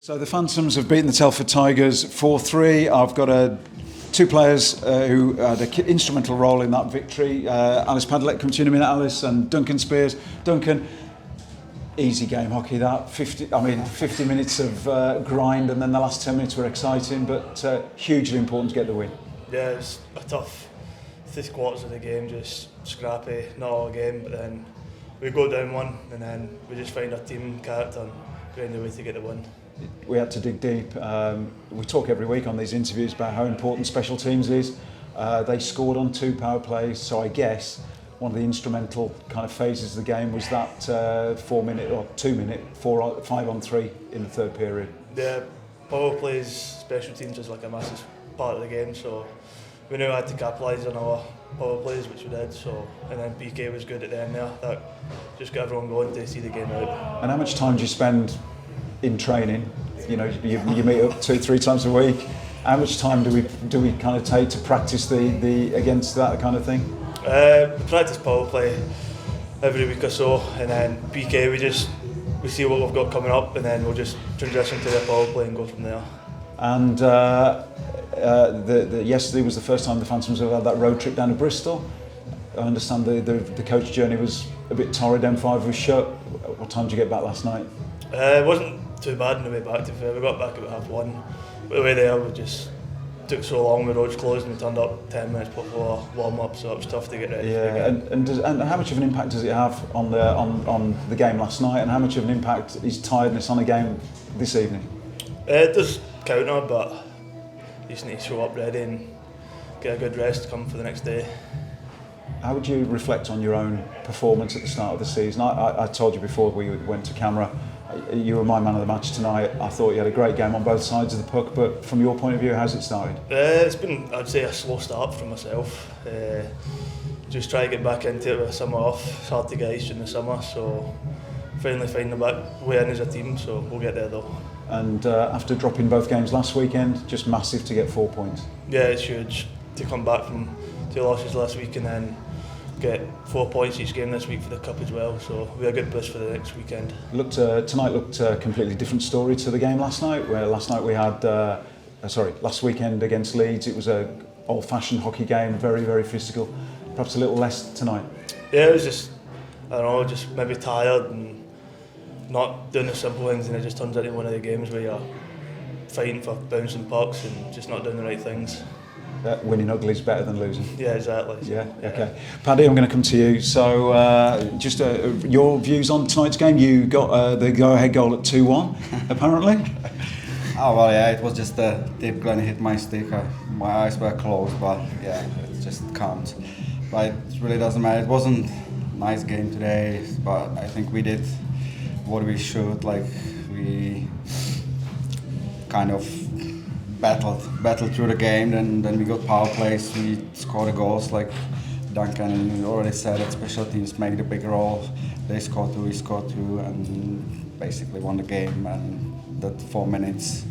So the Phantoms have beaten the Telford Tigers 4-3. I've got two players who had an instrumental role in that victory. Ales Padelek, come to you in a minute, Alice, and Duncan Speirs. Duncan, easy game hockey that. 50 minutes of grind, and then the last 10 minutes were exciting, but hugely important to get the win. Yeah, it was a tough 3 quarters of the game, just scrappy, not all game, but then we go down one, and then we just find our team character and find a way to get the win. We had to dig deep. We talk every week on these interviews about how important special teams is. They scored on 2 power plays, so I guess one of the instrumental kind of phases of the game was that 4-minute or 2-minute 5-on-3 in the third period. The power plays, special teams is like a massive part of the game, so we knew I had to capitalise on our power plays, which we did. So, and then PK was good at the end there. That just got everyone going to see the game out. And how much time do you spend in training? You know, you meet up 2-3 times a week. How much time do we kind of take to practice the against that kind of thing? We practice power play every week or so, and then PK we see what we've got coming up, and then we'll just transition to the power play and go from there. And yesterday was the first time the Phantoms have had that road trip down to Bristol. I understand the coach journey was a bit torrid. M5 was shut. What time did you get back last night? It wasn't too bad on the way back, to be fair. We got back about 1:30, but the way there we just took so long, the roads closed, and we turned up 10 minutes before warm-up, so it was tough to get ready. Yeah, and how much of an impact does it have on the game last night, and how much of an impact is tiredness on a game this evening? It does counter, but you just need to show up ready and get a good rest come for the next day. How would you reflect on your own performance at the start of the season? I told you before we went to camera, you were my man of the match tonight. I thought you had a great game on both sides of the puck, but from your point of view, how's it started? It's been, I'd say, a slow start for myself. Just try to get back into it with the summer off. It's hard to get used in the summer, so finally find the back way in as a team, so we'll get there though. And after dropping both games last weekend, just massive to get 4 points. Yeah, it's huge to come back from 2 losses last week and then get 4 points each game this week for the cup as well, so we're a good boost for the next weekend. Tonight looked a completely different story to the game last night, where last night we had, last weekend against Leeds, it was a old-fashioned hockey game, very, very physical. Perhaps a little less tonight. Yeah, it was just, I don't know, just maybe tired and not doing the simple things, and it just turns into one of the games where you're fighting for bouncing pucks and just not doing the right things. Winning ugly is better than losing. Yeah, exactly. Yeah, okay. Paddy, I'm going to come to you. So, your views on tonight's game. You got the go-ahead goal at 2-1, apparently. Oh well, yeah, it was just a deep glen hit my stick. My eyes were closed, but yeah, it just counts. But it really doesn't matter. It wasn't a nice game today, but I think we did what we should. Like, we kind of battled through the game, and then we got power plays, we scored the goals. Like Duncan already said, that special teams make the big role. They scored 2, we scored 2, and basically won the game. And that 4 minutes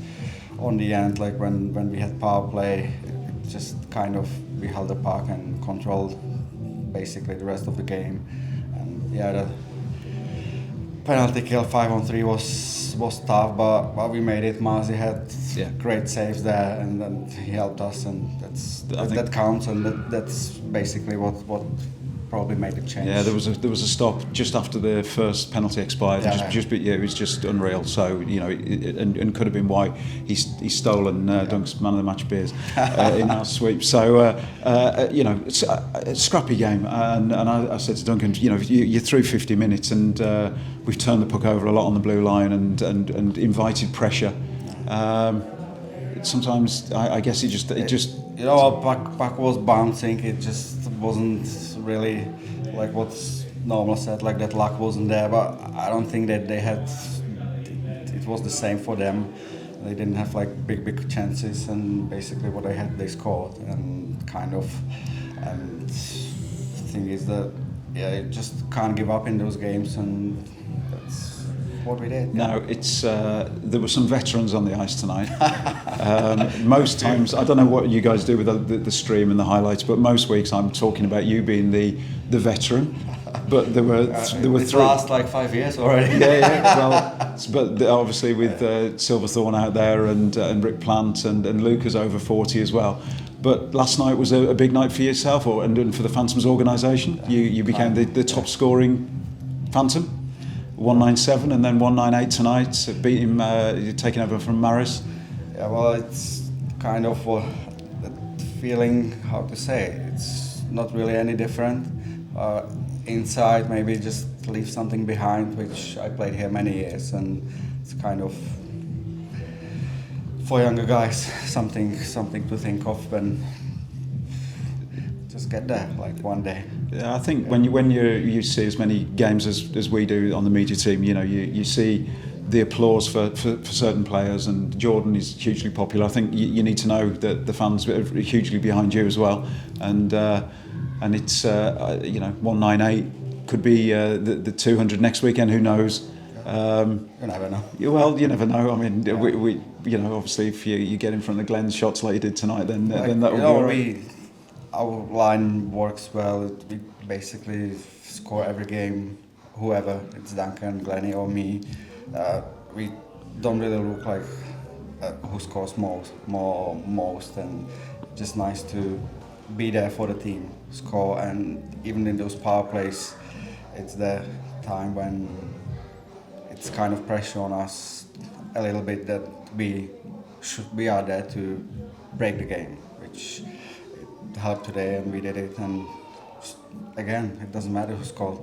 on the end, like when we had power play, it just kind of, we held the puck and controlled basically the rest of the game. And yeah, the penalty kill 5-on-3 was tough, but we made it. Mazi had great saves there, and then he helped us, and that counts, and that's basically what probably made the change. Yeah, there was a stop just after the first penalty expired. It was just unreal. So and could have been why he's stolen Dunk's man of the match beers in our sweep. So it's a scrappy game, and I said to Duncan, you're through 50 minutes, and we've turned the puck over a lot on the blue line and invited pressure. Sometimes I guess it just puck was bouncing. It just wasn't really like what's normal said. Like, that luck wasn't there. But I don't think that they had. It was the same for them. They didn't have like big chances, and basically what they had, they scored. And the thing is that you just can't give up in those games, and that's what we did. No, it's there were some veterans on the ice tonight. Most times, I don't know what you guys do with the stream and the highlights, but most weeks I'm talking about you being the veteran. But there were three. Last like 5 years already. Yeah. Well, But obviously with Silverthorne out there and Rick Plant and Lucas over 40 as well. But last night was a big night for yourself and for the Phantoms organisation. You became the top scoring Phantom, 197 and then 198 tonight. Beat him, taking over from Maris. Yeah, well, it's kind of feeling, how to say, it's not really any different. Inside, maybe just leave something behind, which I played here many years, and it's kind of, for younger guys, something to think of when just get there, like one day. Yeah, I think when you see as many games as we do on the media team, you see the applause for certain players, and Jordan is hugely popular. I think you need to know that the fans are hugely behind you as well, and it's 198 could be the 200 next weekend. Who knows? You never know. Well, you never know. I mean, we obviously if you get in front of Glenn's shots like you did tonight, then that will be all right. Our line works well. We basically score every game, whoever, it's Duncan, Glennie or me. We don't really look like who scores most, and just nice to be there for the team, score, and even in those power plays, it's the time when it's kind of pressure on us a little bit that we are there to break the game, which it helped today, and we did it. And again, it doesn't matter who scored.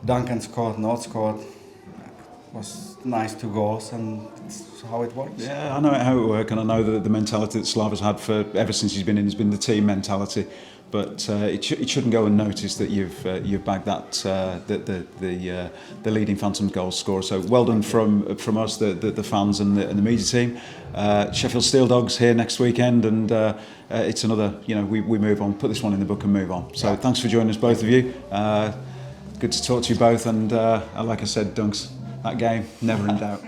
Duncan scored, not scored. It was nice 2 goals, and that's how it works. Yeah, I know how it works, and I know that the mentality that Slava's had for ever since he's been in has been the team mentality. But it shouldn't go unnoticed that you've bagged that the leading Phantom goal scorer. So well done from us, the fans and the media team. Sheffield Steel Dogs here next weekend, and it's another. We move on. Put this one in the book and move on. So thanks for joining us, both of you. Good to talk to you both, and like I said, Dunks, that game never in doubt.